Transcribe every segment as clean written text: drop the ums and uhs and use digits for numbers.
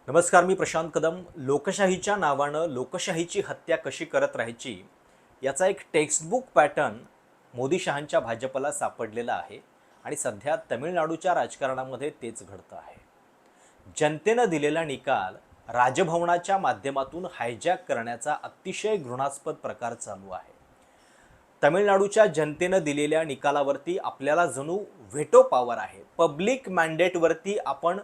नमस्कार, मी प्रशांत कदम. लोकशाहीच्या नावानं लोकशाहीची हत्या कशी करत राहायची याचा एक टेक्स्टबुक पॅटर्न मोदी शहांच्या भाजपला सापडलेला आहे आणि सध्या तमिळनाडूच्या राजकारणामध्ये तेच घडतं आहे. जनतेनं दिलेला निकाल राजभवनाच्या माध्यमातून हायजॅक करण्याचा अतिशय घृणास्पद प्रकार चालू आहे. तमिळनाडूच्या जनतेनं दिलेल्या निकालावरती आपल्याला जणू व्हेटो पॉवर आहे. पब्लिक मॅन्डेटवरती आपण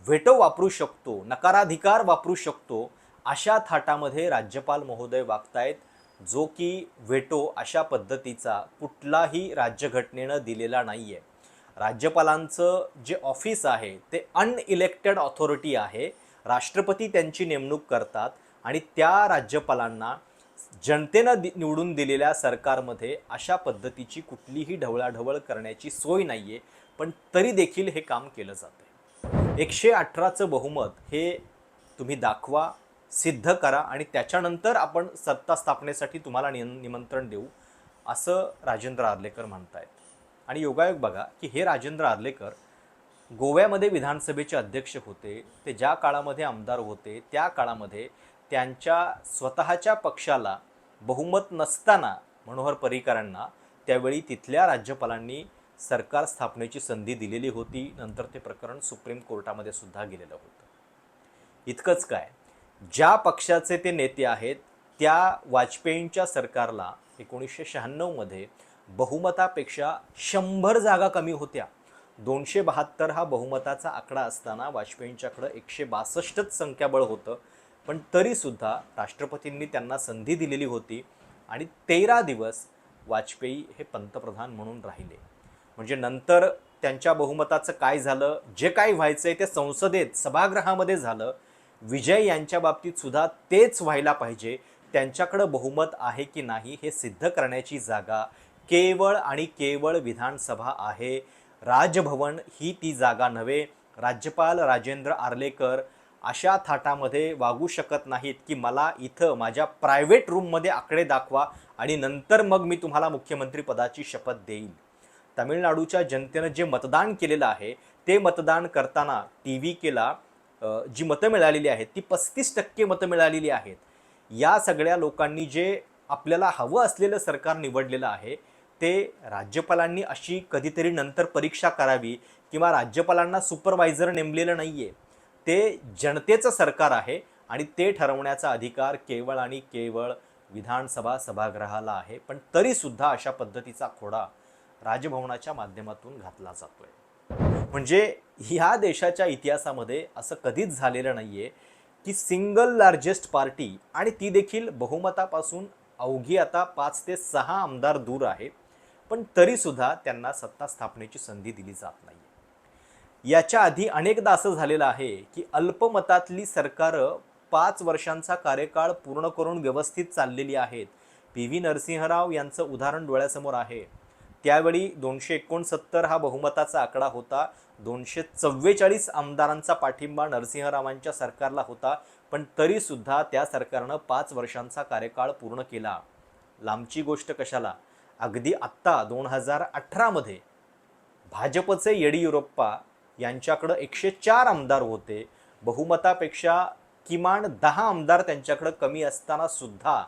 व्हेटो वापरू शकतो, नकाराधिकार वापरू शकतो, अशा थाटामध्ये राज्यपाल महोदय वागतायत, जो की व्हेटो अशा पद्धतीचा कुठलाही राज्यघटनेनं दिलेला नाही आहे. राज्यपालांचं जे ऑफिस आहे ते अनइलेक्टेड ऑथॉरिटी आहे. राष्ट्रपती त्यांची नेमणूक करतात आणि त्या राज्यपालांना जनतेनं निवडून दिलेल्या सरकारमध्ये अशा पद्धतीची कुठलीही ढवळाढवळ करण्याची सोय नाही आहे. पण तरी देखील हे काम केलं जातं. 118चं बहुमत हे तुम्ही दाखवा, सिद्ध करा आणि त्याच्यानंतर आपण सत्ता स्थापनेसाठी तुम्हाला निमंत्रण देऊ, असं राजेंद्र आर्लेकर म्हणतायत. आणि योगायोग बघा की हे राजेंद्र आर्लेकर गोव्यामध्ये विधानसभेचे अध्यक्ष होते. ते ज्या काळामध्ये आमदार होते त्या काळामध्ये त्यांच्या स्वतःच्या पक्षाला बहुमत नसताना मनोहर पर्रीकरांना त्यावेळी तिथल्या राज्यपालांनी सरकार स्थापनेची संधी दिलेली होती. नंतर ते प्रकरण सुप्रीम कोर्टामध्ये सुद्धा गेलेलं होतं. इतकंच काय, ज्या पक्षाचे ते नेते आहेत त्या वाजपेयींच्या सरकारला 1996मध्ये बहुमतापेक्षा 100 जागा कमी होत्या. 272 हा बहुमताचा आकडा असताना वाजपेयींच्याकडं 162च संख्याबळ होतं. पण तरीसुद्धा राष्ट्रपतींनी त्यांना संधी दिलेली होती आणि 13 दिवस वाजपेयी हे पंतप्रधान म्हणून राहिले. म्हणजे नंतर त्यांच्या बहुमताचं काय झालं, जे काही व्हायचं आहे ते संसदेत सभागृहामध्ये झालं. विजय यांच्या बाबतीत सुद्धा तेच व्हायला पाहिजे. त्यांच्याकडं बहुमत आहे की नाही हे सिद्ध करण्याची जागा केवळ आणि केवळ विधानसभा आहे. राजभवन ही ती जागा नव्हे. राज्यपाल राजेंद्र आर्लेकर अशा थाटामध्ये वागू शकत नाहीत की मला इथं माझ्या प्रायव्हेट रूममध्ये आकडे दाखवा आणि नंतर मग मी तुम्हाला मुख्यमंत्री पदाची शपथ देईल. तमिळनाडूच्या जनतेनं जे मतदान केलेलं आहे ते मतदान करताना TVKला जी मतं मिळालेली आहेत ती 35% मतं मिळालेली आहेत. या सगळ्या लोकांनी जे आपल्याला हवं असलेलं सरकार निवडलेलं आहे ते राज्यपालांनी अशी कधीतरी नंतर परीक्षा करावी किंवा राज्यपालांना सुपरवायझर नेमलेलं नाही आहे. ते जनतेचं सरकार आहे आणि ते ठरवण्याचा अधिकार केवळ आणि केवळ विधानसभा सभागृहाला आहे. पण तरीसुद्धा अशा पद्धतीचा खोडा राजभवनाच्या माध्यमातून घातला जातोय. म्हणजे ह्या देशाच्या इतिहासामध्ये असं कधीच झालेलं नाही आहे की सिंगल लार्जेस्ट पार्टी, आणि ती देखील बहुमतापासून अवघी आता 5 ते 6 आमदार दूर आहे, पण तरीसुद्धा त्यांना सत्ता स्थापनेची संधी दिली जात नाही. याच्या आधी अनेकदा असं झालेलं आहे की अल्पमतातली सरकारं 5 वर्षांचा कार्यकाळ पूर्ण करून व्यवस्थित चाललेली आहेत. PV नरसिंहराव यांचं उदाहरण डोळ्यासमोर आहे. त्यावेळी 269 हा बहुमताचा आकडा होता. 244 आमदारांचा पाठिंबा नरसिंहरावांच्या सरकारला होता. पण तरीसुद्धा त्या सरकारनं 5 वर्षांचा कार्यकाळ पूर्ण केला. लांबची गोष्ट कशाला, अगदी आत्ता 2018मध्ये भाजपचे येडियुरप्पा यांच्याकडं 104 आमदार होते. बहुमतापेक्षा किमान 10 आमदार त्यांच्याकडं कमी असताना सुद्धा,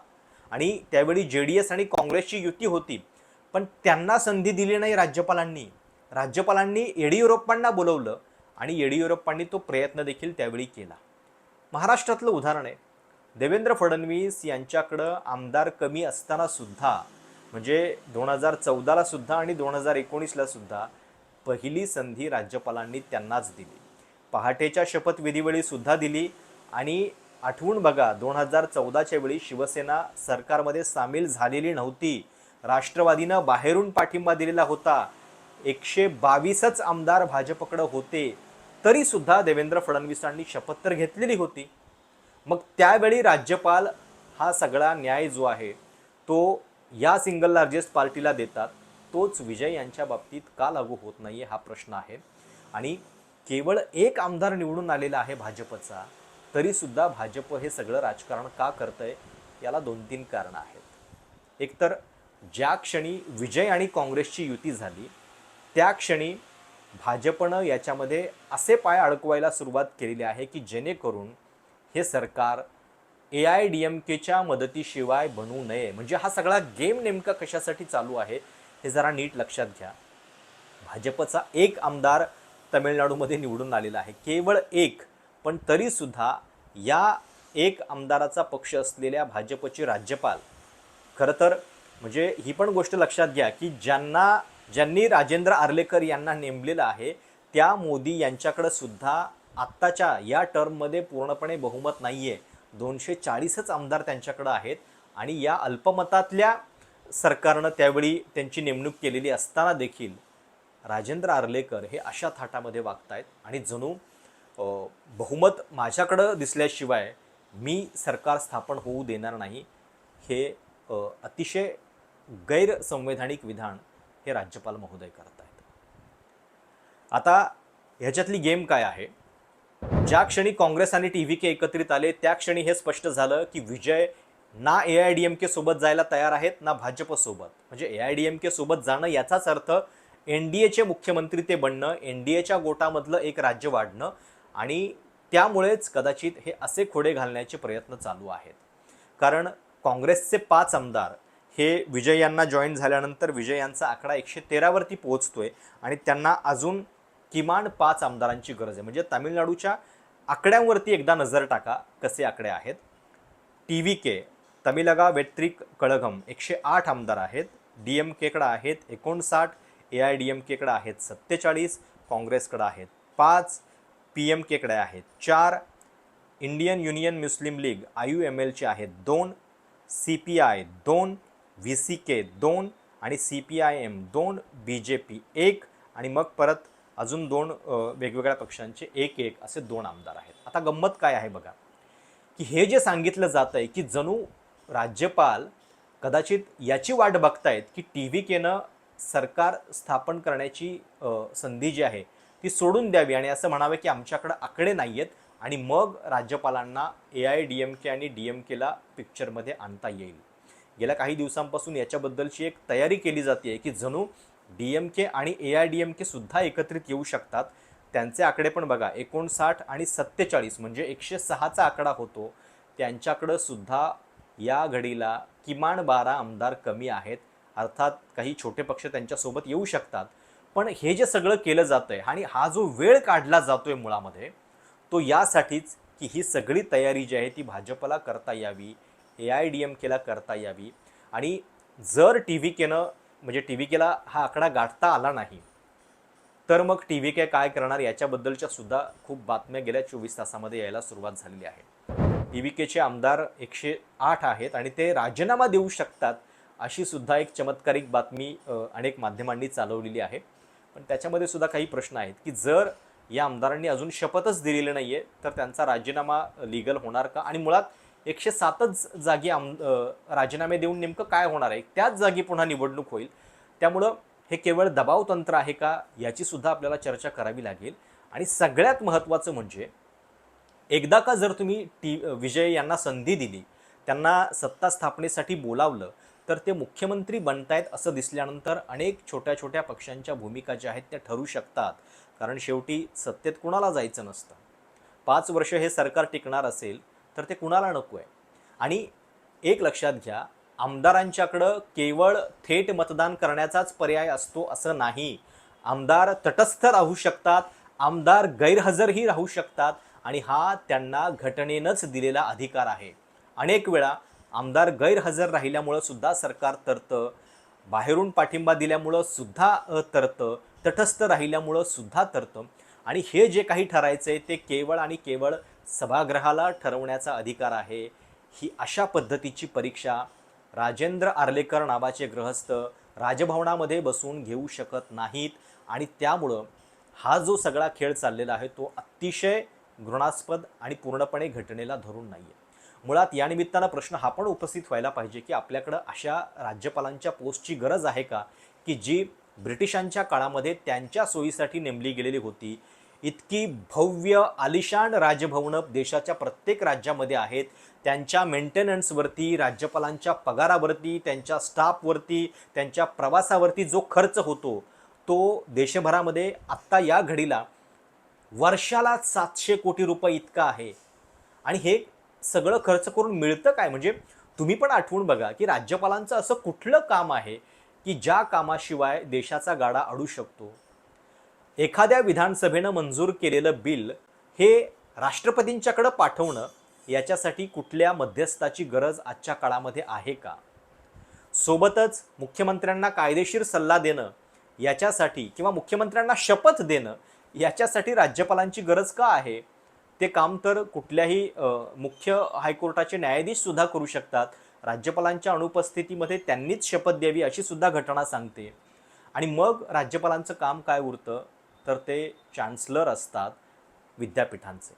आणि त्यावेळी JDS आणि काँग्रेसची युती होती, पण त्यांना संधी दिली नाही राज्यपालांनी. राज्यपालांनी येडियुरप्पांना बोलवलं आणि येडियुरप्पांनी तो प्रयत्न देखील त्यावेळी केला. महाराष्ट्रातलं उदाहरण आहे. देवेंद्र फडणवीस यांच्याकडं आमदार कमी असताना सुद्धा, म्हणजे 2014ला सुद्धा आणि 2019ला सुद्धा पहिली संधी राज्यपालांनी त्यांनाच दिली. पहाटेच्या शपथविधीवेळी सुद्धा दिली. आणि आठवून बघा, 2014च्या वेळी शिवसेना सरकारमध्ये सामील झालेली नव्हती. राष्ट्रवादीनं बाहेरून पाठिंबा दिलेला होता. 122च आमदार भाजपकडे होते, तरीसुद्धा देवेंद्र फडणवीसांनी शपथ तर घेतलेली होती. मग त्यावेळी राज्यपाल हा सगळा न्याय जो आहे तो या सिंगल लार्जेस्ट पार्टीला देतात. तोच विजय यांच्या बाबतीत का लागू होत नाही हा प्रश्न आहे. आणि केवळ एक आमदार निवडून आलेला आहे भाजपचा, तरीसुद्धा भाजप हे सगळं राजकारण का करतंय याला 2-3 कारणं आहेत. एकतर ज्या क्षणी विजय आणि काँग्रेसची युती झाली त्या क्षणी भाजपनं याच्यामध्ये असे पाय अडकवायला सुरुवात केलेली आहे की जेणेकरून हे सरकार AIADMKच्या मदतीशिवाय बनू नये. म्हणजे हा सगळा गेम नेमका कशासाठी चालू आहे हे जरा नीट लक्षात घ्या. भाजपचा एक आमदार तमिळनाडूमध्ये निवडून आलेला आहे, केवळ एक. पण तरीसुद्धा या एक आमदाराचा पक्ष असलेल्या भाजपचे राज्यपाल, खरं तर म्हणजे ही पण गोष्ट लक्षात घ्या की ज्यांनी राजेंद्र आर्लेकर यांना नेमलेलं आहे त्या मोदी यांच्याकडे सुद्धा आत्ताच्या या टर्ममध्ये पूर्णपणे बहुमत नाही आहे. 240च आमदार त्यांच्याकडे आहेत आणि या अल्पमतातल्या सरकारनं त्यावेळी त्यांची नेमणूक केलेली असताना देखील राजेंद्र आर्लेकर हे अशा थाटामध्ये वागतायत आणि जणू बहुमत माझ्याकडं दिसल्याशिवाय मी सरकार स्थापन होऊ देणार नाही, हे अतिशय गैरसंवैधानिक विधान हे राज्यपाल महोदय करत आहेत. आता ह्याच्यातली गेम काय आहे? ज्या क्षणी काँग्रेस आणि TVK एकत्रित आले त्या क्षणी हे स्पष्ट झालं की विजय ना AIADMK सोबत जायला तयार आहेत ना भाजप सोबत. म्हणजे AIADMK सोबत जाणं याचाच अर्थ NDAचे मुख्यमंत्री ते बनणं, NDAच्या गोटामधलं एक राज्य वाढणं आणि त्यामुळेच कदाचित हे असे खोडे घालण्याचे प्रयत्न चालू आहेत. कारण काँग्रेसचे 5 आमदार हे विजय यांना जॉईन झाल्यानंतर विजय यांचा आकडा 113 वरती पोहोचतोय आणि त्यांना अजून किमान 5 आमदारांची गरज आहे. म्हणजे तामिळनाडूच्या आकड्यांवरती एकदा नजर टाका कसे आकडे आहेत. TVK तमिलगा वेट्रिक कळघम 108 आमदार आहेत, DMKकडे आहेत 59, AIADMKकडे आहेत 47, काँग्रेसकडे आहेत 5, PMKकडे आहेत 4, इंडियन युनियन मुस्लिम लीग IUMLचे आहेत 2, CPI 2, VCK 2 आणि CPIM 2, BJP 1 आणि मग परत अजून 2 वेगवेगळ्या पक्षांचे 1-1 असे 2 आमदार आहेत. आता गंमत काय आहे बघा की हे जे सांगितलं जात आहे की जणू राज्यपाल कदाचित याची वाट बघतायत की TVKनं सरकार स्थापन करण्याची संधी जी आहे ती सोडून द्यावी आणि असं म्हणावे की आमच्याकडे आकडे नाही आहेत आणि मग राज्यपालांना AIADMK आणि DMKला पिक्चरमध्ये आणता येईल. गेल्या काही दिवसांपासून याच्याबद्दलची एक तयारी केली जाते की जणू DMK आणि AIADMK सुद्धा एकत्रित येऊ शकतात. त्यांचे आकडे पण बघा 59 आणि 47 म्हणजे 106चा आकडा होतो. त्यांच्याकडं सुद्धा या घडीला किमान 12 आमदार कमी आहेत. अर्थात काही छोटे पक्ष त्यांच्यासोबत येऊ शकतात. पण हे जे सगळं केलं जातं आहे आणि हा जो वेळ काढला जातोय मुळामध्ये तो यासाठीच की ही सगळी तयारी जी आहे ती भाजपला करता यावी, AIADMKला करता यावी आणि जर TVKनं म्हणजे TVKला हा आकडा गाठता आला नाही तर मग TVK काय करणार याच्याबद्दलच्या सुद्धा खूप बातम्या गेल्या 24 तासामध्ये यायला सुरुवात झालेली आहे. TVKचे आमदार 108 आहेत आणि ते राजीनामा देऊ शकतात अशी सुद्धा एक चमत्कारिक बातमी अनेक माध्यमांनी चालवलेली आहे. पण त्याच्यामध्ये सुद्धा काही प्रश्न आहेत की जर या आमदारांनी अजून शपथच दिलेली नाही आहे तर त्यांचा राजीनामा लीगल होणार का आणि मुळात 107च जागी राजीनामे देऊन नेमकं काय होणार आहे? त्याच जागी पुन्हा निवडणूक होईल. त्यामुळं हे केवळ दबाव तंत्र आहे का याची सुद्धा आपल्याला चर्चा करावी लागेल. आणि सगळ्यात महत्त्वाचं म्हणजे एकदा का जर तुम्ही विजय यांना संधी दिली, त्यांना सत्ता स्थापनेसाठी बोलावलं तर ते मुख्यमंत्री बनतायत असं दिसल्यानंतर अनेक छोट्या छोट्या पक्षांच्या भूमिका ज्या आहेत त्या ठरू शकतात. कारण शेवटी सत्तेत कुणाला जायचं नसतं. 5 वर्ष हे सरकार टिकणार असेल तर ते कुणाला नको आहे. आणि एक लक्षात घ्या, आमदारांच्याकडं केवळ थेट मतदान करण्याचाच पर्याय असतो असं नाही. आमदार तटस्थ राहू शकतात, आमदार गैरहजरही राहू शकतात आणि हा त्यांना घटनेनंच दिलेला अधिकार आहे. अनेक वेळा आमदार गैरहजर राहिल्यामुळं सुद्धा सरकार तरतं, बाहेरून पाठिंबा दिल्यामुळं सुद्धा तरतं, तटस्थ राहिल्यामुळं सुद्धा तरतं आणि हे जे काही ठरायचं आहे ते केवळ आणि केवळ सभागृहाला ठरवण्याचा अधिकार आहे. ही अशा पद्धतीची परीक्षा राजेंद्र आर्लेकर नावाचे गृहस्थ राजभवनामध्ये बसून घेऊ शकत नाहीत आणि त्यामुळं हा जो सगळा खेळ चाललेला आहे तो अतिशय घृणास्पद आणि पूर्णपणे घटनेला धरून नाही आहे. मुळात या निमित्तानं प्रश्न हा पण उपस्थित व्हायला पाहिजे की आपल्याकडं अशा राज्यपालांच्या पोस्टची गरज आहे का की जी ब्रिटिशांच्या काळामध्ये त्यांच्या सोयीसाठी नेमली गेलेली होती. इतकी भव्य आलिशान राजभवनं देशाच्या प्रत्येक राज्यामध्ये आहेत. त्यांच्या मेंटेनन्सवरती, राज्यपालांच्या पगारावरती, त्यांच्या स्टाफवरती, त्यांच्या प्रवासावरती जो खर्च होतो तो देशभरामध्ये आत्ता या घडीला वर्षाला 700 कोटी रुपये इतका आहे. आणि हे सगळं खर्च करून मिळतं काय? म्हणजे तुम्ही पण आठवून बघा की राज्यपालांचं असं कुठलं काम आहे की ज्या कामाशिवाय देशाचा गाडा अडू शकतो. एखाद्या विधानसभेनं मंजूर केलेलं बिल हे राष्ट्रपतींच्याकडे पाठवणं, याच्यासाठी कुठल्या मध्यस्थाची गरज आजच्या काळामध्ये आहे का? सोबतच मुख्यमंत्र्यांना कायदेशीर सल्ला देणं याच्यासाठी किंवा मुख्यमंत्र्यांना शपथ देणं याच्यासाठी राज्यपालांची गरज का आहे? ते काम तर कुठल्याही मुख्य हायकोर्टाचे न्यायाधीश सुद्धा करू शकतात. राज्यपालांच्या अनुपस्थितीमध्ये त्यांनीच शपथ द्यावी अशी सुद्धा घटना सांगते. आणि मग राज्यपालांचं काम काय उरतं? तर ते चान्सलर असतात विद्यापीठांचे.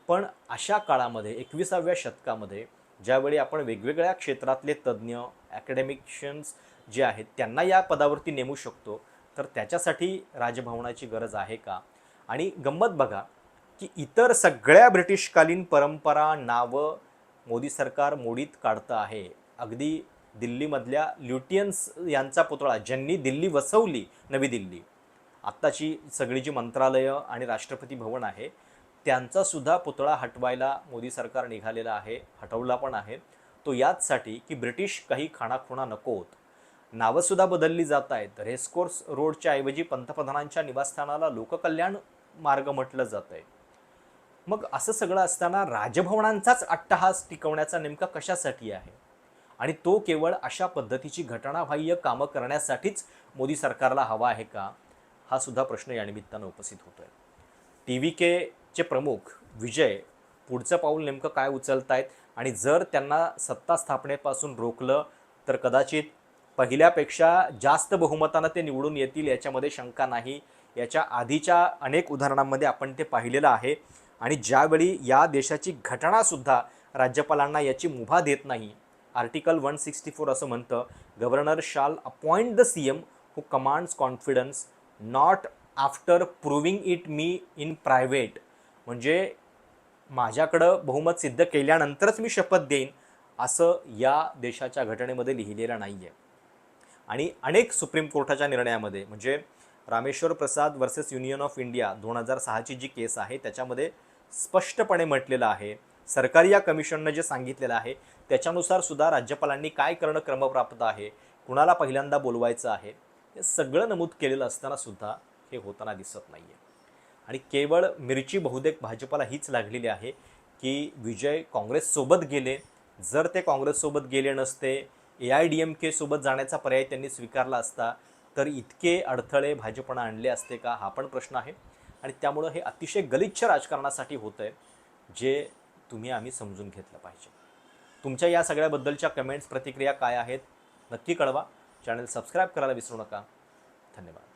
पण अशा काळामध्ये 21व्या शतकामध्ये ज्यावेळी आपण वेगवेगळ्या क्षेत्रातले तज्ज्ञ ॲकॅडमिशियन्स जे आहेत त्यांना या पदावरती नेमू शकतो, तर त्याच्यासाठी राजभवनाची गरज आहे का? आणि गंमत बघा की इतर सगळ्या ब्रिटिशकालीन परंपरा, नावं मोदी सरकार मोडीत काढतं आहे. अगदी दिल्लीमधल्या ल्युटियन्स यांचा पुतळा, ज्यांनी दिल्ली वसवली, नवी दिल्ली, आत्ताची सगळी जी मंत्रालयं आणि राष्ट्रपती भवन आहे, त्यांचा सुद्धा पुतळा हटवायला मोदी सरकार निघालेला आहे, हटवला पण आहे. तो याचसाठी की ब्रिटिश काही खाणाखुणा नकोत. नावंसुद्धा बदलली जात आहेत. रेसकोर्स रोडच्या ऐवजी पंतप्रधानांच्या निवासस्थानाला लोककल्याण मार्ग म्हटलं जात आहे. मग असं सगळं असताना राजभवनांचाच अट्टहास टिकवण्याचा नेमका कशासाठी आहे? आणि तो केवळ अशा पद्धतीची घटनाबाह्य कामं करण्यासाठीच मोदी सरकारला हवा आहे का? हा सुद्धा प्रश्न या निमित्तानं उपस्थित होतोय. TVKचे प्रमुख विजय पुढचं पाऊल नेमकं काय उचलतायत? आणि जर त्यांना सत्ता स्थापनेपासून रोखलं तर कदाचित पहिल्यापेक्षा जास्त बहुमतानं ते निवडून येतील याच्यामध्ये शंका नाही. याच्या आधीच्या अनेक उदाहरणांमध्ये आपण ते पाहिलेलं आहे. आणि ज्यावेळी या देशाची घटनासुद्धा राज्यपालांना याची मुभा देत नाही, आर्टिकल 164 असं म्हणतं, governor shall appoint the CM who commands confidence not after proving it मी इन प्रायव्हेट. म्हणजे माझ्याकडं बहुमत सिद्ध केल्यानंतरच मी शपथ देईन, असं या देशाच्या घटनेमध्ये लिहिलेलं नाही आहे. आणि अनेक सुप्रीम कोर्टाच्या निर्णयामध्ये, म्हणजे Rameshwar Prasad versus union of India 2006ची जी केस आहे त्याच्यामध्ये स्पष्टपणे म्हटलेलं आहे, सरकारी या कमिशननं जे सांगितलेलं आहे त्याच्यानुसार सुद्धा राज्यपालांनी काय करणं क्रमप्राप्त आहे, कुणाला पहिल्यांदा बोलवायचं आहे, हे सगळं नमूद केलेलं असताना सुद्धा हे होताना दिसत नाही आहे. आणि केवळ मिरची बहुतेक भाजपाला हीच लागलेली आहे की विजय काँग्रेससोबत गेले. जर ते काँग्रेससोबत गेले नसते, AIADMK सोबत जाण्याचा पर्याय त्यांनी स्वीकारला असता, तर इतके अडथळे भाजपनं आणले असते का? हा पण प्रश्न आहे. आणि त्यामुळं हे अतिशय गलिच्छ राजकारणासाठी होतं आहे, जे आम्ही समजून घेतलं पाहिजे. तुमच्या या सगळ्याबद्दलच्या कमेंट्स, प्रतिक्रिया काय आहेत नक्की कळवा. चॅनल सबस्क्राईब करायला विसरू नका. धन्यवाद.